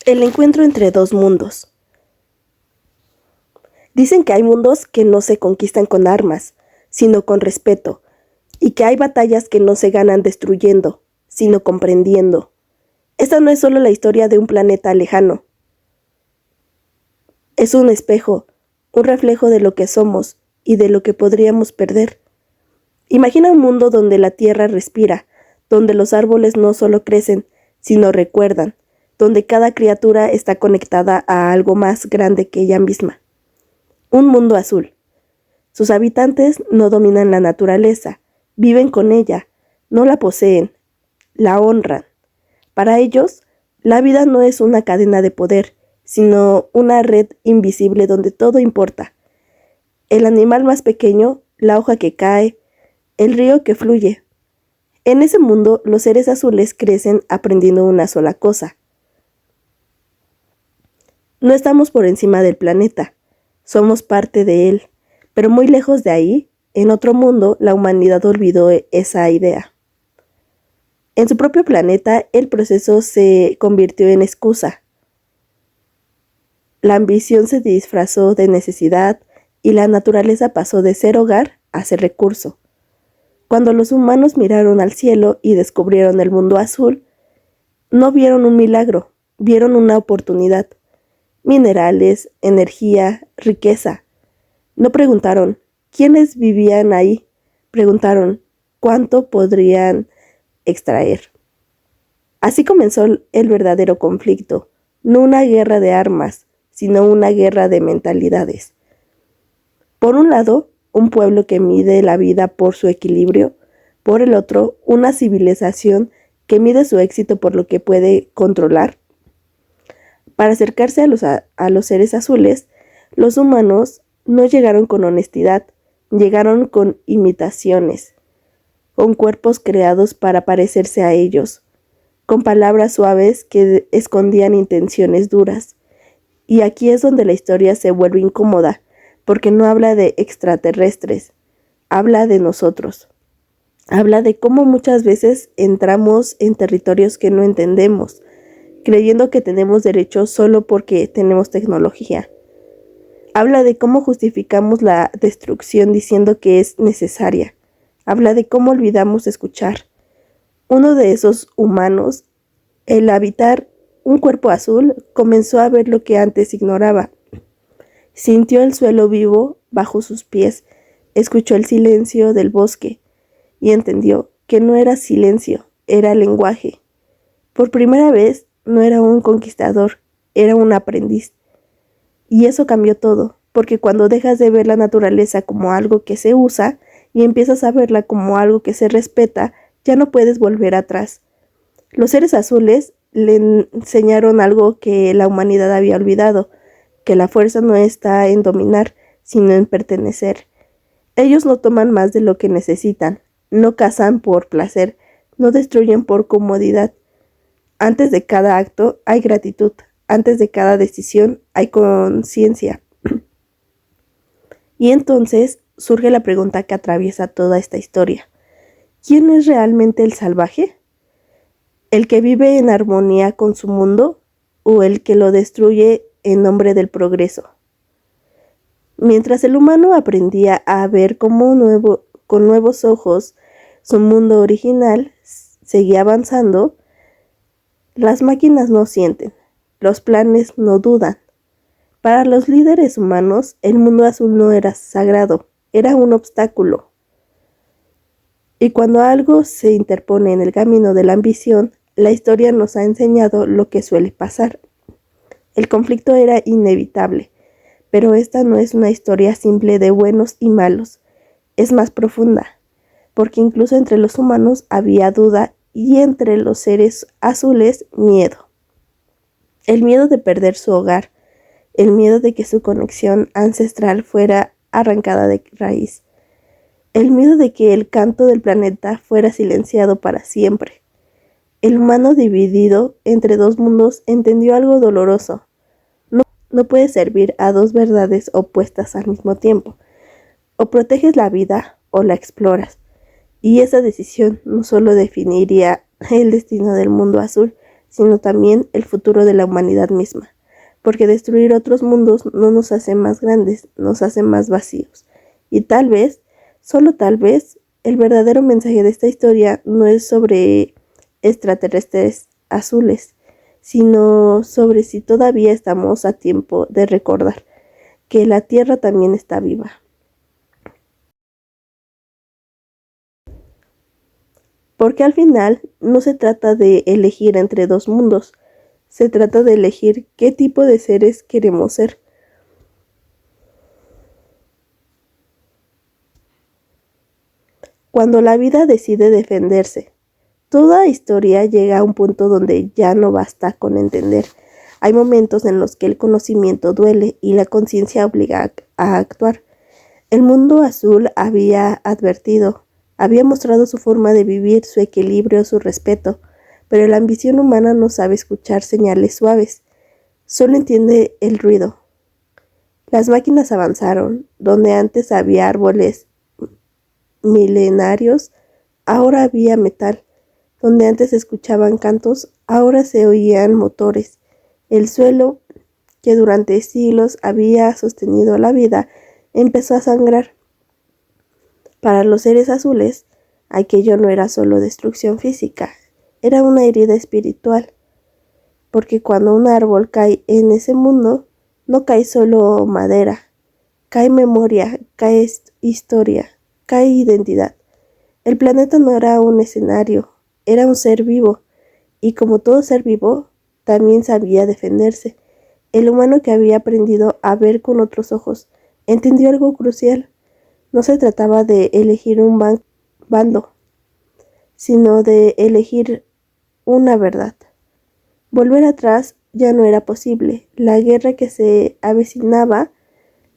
El encuentro entre dos mundos. Dicen que hay mundos que no se conquistan con armas, sino con respeto, y que hay batallas que no se ganan destruyendo, sino comprendiendo. Esta no es solo la historia de un planeta lejano. Es un espejo, un reflejo de lo que somos y de lo que podríamos perder. Imagina un mundo donde la tierra respira, donde los árboles no solo crecen, sino recuerdan, donde cada criatura está conectada a algo más grande que ella misma. Un mundo azul. Sus habitantes no dominan la naturaleza, viven con ella, no la poseen, la honran. Para ellos, la vida no es una cadena de poder, sino una red invisible donde todo importa. El animal más pequeño, la hoja que cae, el río que fluye. En ese mundo, los seres azules crecen aprendiendo una sola cosa. No estamos por encima del planeta, somos parte de él, pero muy lejos de ahí, en otro mundo, la humanidad olvidó esa idea. En su propio planeta, el proceso se convirtió en excusa. La ambición se disfrazó de necesidad y la naturaleza pasó de ser hogar a ser recurso. Cuando los humanos miraron al cielo y descubrieron el mundo azul, no vieron un milagro, vieron una oportunidad. Minerales, energía, riqueza. No preguntaron quiénes vivían ahí, preguntaron cuánto podrían extraer. Así comenzó el verdadero conflicto, no una guerra de armas, sino una guerra de mentalidades. Por un lado, un pueblo que mide la vida por su equilibrio, por el otro, una civilización que mide su éxito por lo que puede controlar. Para acercarse a los seres azules, los humanos no llegaron con honestidad, llegaron con imitaciones, con cuerpos creados para parecerse a ellos, con palabras suaves que escondían intenciones duras. Y aquí es donde la historia se vuelve incómoda, porque no habla de extraterrestres, habla de nosotros. Habla de cómo muchas veces entramos en territorios que no entendemos, creyendo que tenemos derechos solo porque tenemos tecnología. Habla de cómo justificamos la destrucción diciendo que es necesaria. Habla de cómo olvidamos escuchar. Uno de esos humanos, el habitar un cuerpo azul, comenzó a ver lo que antes ignoraba. Sintió el suelo vivo bajo sus pies, escuchó el silencio del bosque y entendió que no era silencio, era lenguaje. Por primera vez, no era un conquistador, era un aprendiz. Y eso cambió todo, porque cuando dejas de ver la naturaleza como algo que se usa y empiezas a verla como algo que se respeta, ya no puedes volver atrás. Los seres azules le enseñaron algo que la humanidad había olvidado, que la fuerza no está en dominar, sino en pertenecer. Ellos no toman más de lo que necesitan, no cazan por placer, no destruyen por comodidad. Antes de cada acto hay gratitud, antes de cada decisión hay conciencia. Y entonces surge la pregunta que atraviesa toda esta historia. ¿Quién es realmente el salvaje? ¿El que vive en armonía con su mundo o el que lo destruye en nombre del progreso? Mientras el humano aprendía a ver con nuevos ojos su mundo original, seguía avanzando. Las máquinas no sienten, los planes no dudan. Para los líderes humanos, el mundo azul no era sagrado, era un obstáculo. Y cuando algo se interpone en el camino de la ambición, la historia nos ha enseñado lo que suele pasar. El conflicto era inevitable, pero esta no es una historia simple de buenos y malos, es más profunda, porque incluso entre los humanos había duda y entre los seres azules miedo. El miedo de perder su hogar, el miedo de que su conexión ancestral fuera arrancada de raíz, el miedo de que el canto del planeta fuera silenciado para siempre. El humano dividido entre dos mundos entendió algo doloroso. No puedes servir a dos verdades opuestas al mismo tiempo. O proteges la vida o la exploras. Y esa decisión no solo definiría el destino del mundo azul, sino también el futuro de la humanidad misma, porque destruir otros mundos no nos hace más grandes, nos hace más vacíos. Y tal vez, solo tal vez, el verdadero mensaje de esta historia no es sobre extraterrestres azules, sino sobre si todavía estamos a tiempo de recordar que la Tierra también está viva. Porque al final no se trata de elegir entre dos mundos, se trata de elegir qué tipo de seres queremos ser. Cuando la vida decide defenderse, toda historia llega a un punto donde ya no basta con entender. Hay momentos en los que el conocimiento duele y la conciencia obliga a actuar. El mundo azul había advertido, había mostrado su forma de vivir, su equilibrio, su respeto, pero la ambición humana no sabe escuchar señales suaves, solo entiende el ruido. Las máquinas avanzaron, donde antes había árboles milenarios, ahora había metal. Donde antes se escuchaban cantos, ahora se oían motores. El suelo, que durante siglos había sostenido la vida, empezó a sangrar. Para los seres azules, aquello no era solo destrucción física, era una herida espiritual, porque cuando un árbol cae en ese mundo, no cae solo madera, cae memoria, cae historia, cae identidad. El planeta no era un escenario, era un ser vivo, y como todo ser vivo, también sabía defenderse. El humano que había aprendido a ver con otros ojos entendió algo crucial. No se trataba de elegir un bando, sino de elegir una verdad. Volver atrás ya no era posible. La guerra que se avecinaba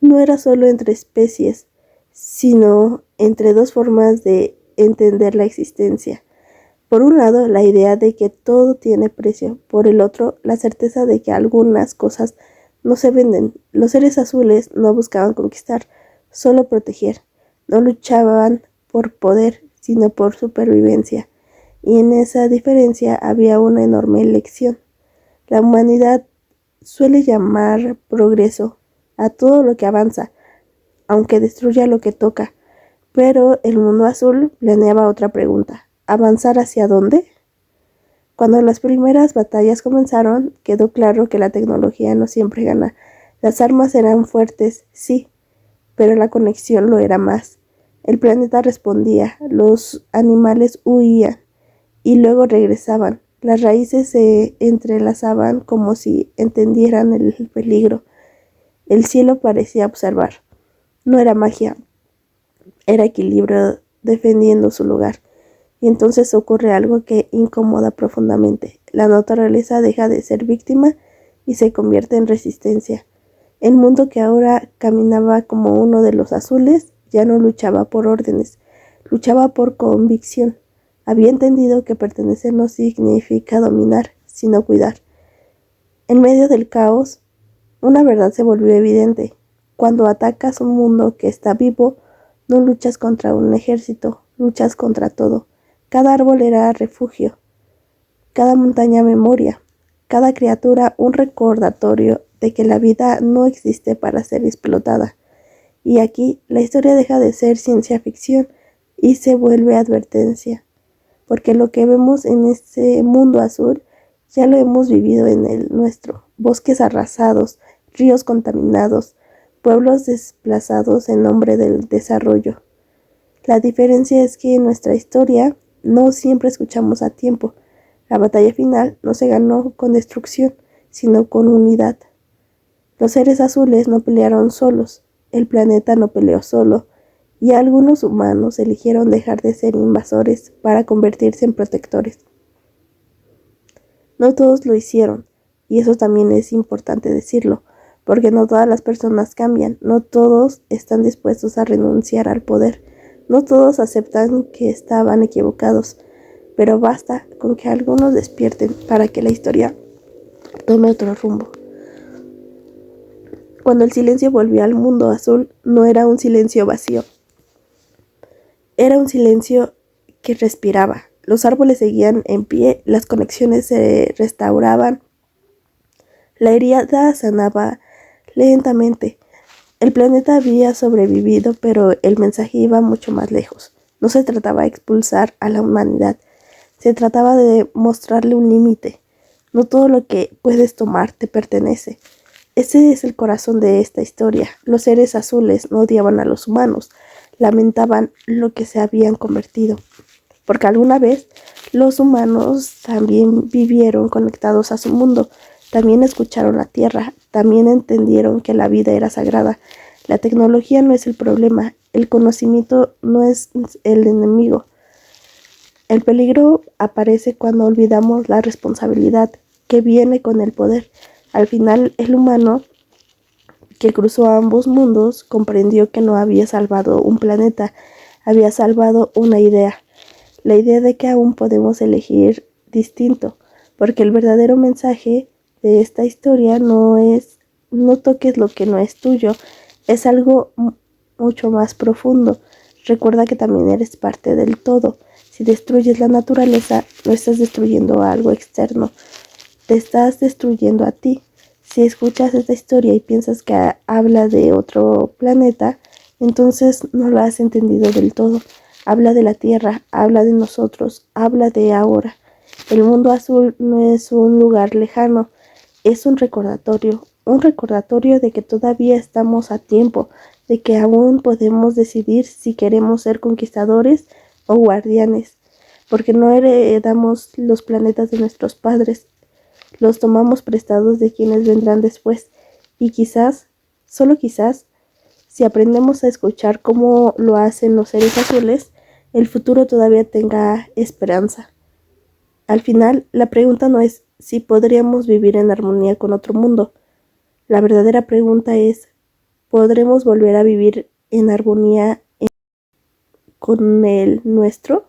no era solo entre especies, sino entre dos formas de entender la existencia. Por un lado, la idea de que todo tiene precio, por el otro, la certeza de que algunas cosas no se venden. Los seres azules no buscaban conquistar, solo proteger. No luchaban por poder, sino por supervivencia. Y en esa diferencia había una enorme lección. La humanidad suele llamar progreso a todo lo que avanza, aunque destruya lo que toca. Pero el mundo azul planeaba otra pregunta. ¿Avanzar hacia dónde? Cuando las primeras batallas comenzaron, quedó claro que la tecnología no siempre gana. Las armas eran fuertes, sí, pero la conexión lo era más. El planeta respondía, los animales huían y luego regresaban. Las raíces se entrelazaban como si entendieran el peligro. El cielo parecía observar. No era magia, era equilibrio defendiendo su lugar. Y entonces ocurre algo que incomoda profundamente. La naturaleza deja de ser víctima y se convierte en resistencia. El mundo que ahora caminaba como uno de los azules ya no luchaba por órdenes, luchaba por convicción. Había entendido que pertenecer no significa dominar, sino cuidar. En medio del caos, una verdad se volvió evidente. Cuando atacas un mundo que está vivo, no luchas contra un ejército, luchas contra todo. Cada árbol era refugio, cada montaña memoria, cada criatura un recordatorio de que la vida no existe para ser explotada. Y aquí la historia deja de ser ciencia ficción y se vuelve advertencia, porque lo que vemos en este mundo azul ya lo hemos vivido en el nuestro. Bosques arrasados, ríos contaminados, pueblos desplazados en nombre del desarrollo. La diferencia es que en nuestra historia no siempre escuchamos a tiempo. La batalla final no se ganó con destrucción, sino con unidad. Los seres azules no pelearon solos, el planeta no peleó solo, y algunos humanos eligieron dejar de ser invasores para convertirse en protectores. No todos lo hicieron, y eso también es importante decirlo, porque no todas las personas cambian, no todos están dispuestos a renunciar al poder. No todos aceptan que estaban equivocados, pero basta con que algunos despierten para que la historia tome otro rumbo. Cuando el silencio volvió al mundo azul, no era un silencio vacío, era un silencio que respiraba. Los árboles seguían en pie, las conexiones se restauraban, la herida sanaba lentamente. El planeta había sobrevivido, pero el mensaje iba mucho más lejos. No se trataba de expulsar a la humanidad, se trataba de mostrarle un límite. No todo lo que puedes tomar te pertenece. Ese es el corazón de esta historia. Los seres azules no odiaban a los humanos, lamentaban lo que se habían convertido. Porque alguna vez los humanos también vivieron conectados a su mundo, también escucharon la tierra, también entendieron que la vida era sagrada. La tecnología no es el problema, el conocimiento no es el enemigo. El peligro aparece cuando olvidamos la responsabilidad que viene con el poder. Al final, el humano que cruzó ambos mundos comprendió que no había salvado un planeta, había salvado una idea. La idea de que aún podemos elegir distinto, porque el verdadero mensaje de esta historia no es no toques lo que no es tuyo, es algo mucho más profundo. Recuerda que también eres parte del todo. Si destruyes la naturaleza, no estás destruyendo algo externo, te estás destruyendo a ti. Si escuchas esta historia y piensas que habla de otro planeta, entonces no lo has entendido del todo. Habla de la Tierra, habla de nosotros, habla de ahora. El mundo azul no es un lugar lejano, es un recordatorio de que todavía estamos a tiempo, de que aún podemos decidir si queremos ser conquistadores o guardianes, porque no heredamos los planetas de nuestros padres, los tomamos prestados de quienes vendrán después, y quizás, solo quizás, si aprendemos a escuchar cómo lo hacen los seres azules, el futuro todavía tenga esperanza. Al final, la pregunta no es si podríamos vivir en armonía con otro mundo. La verdadera pregunta es, ¿podremos volver a vivir en armonía con el nuestro?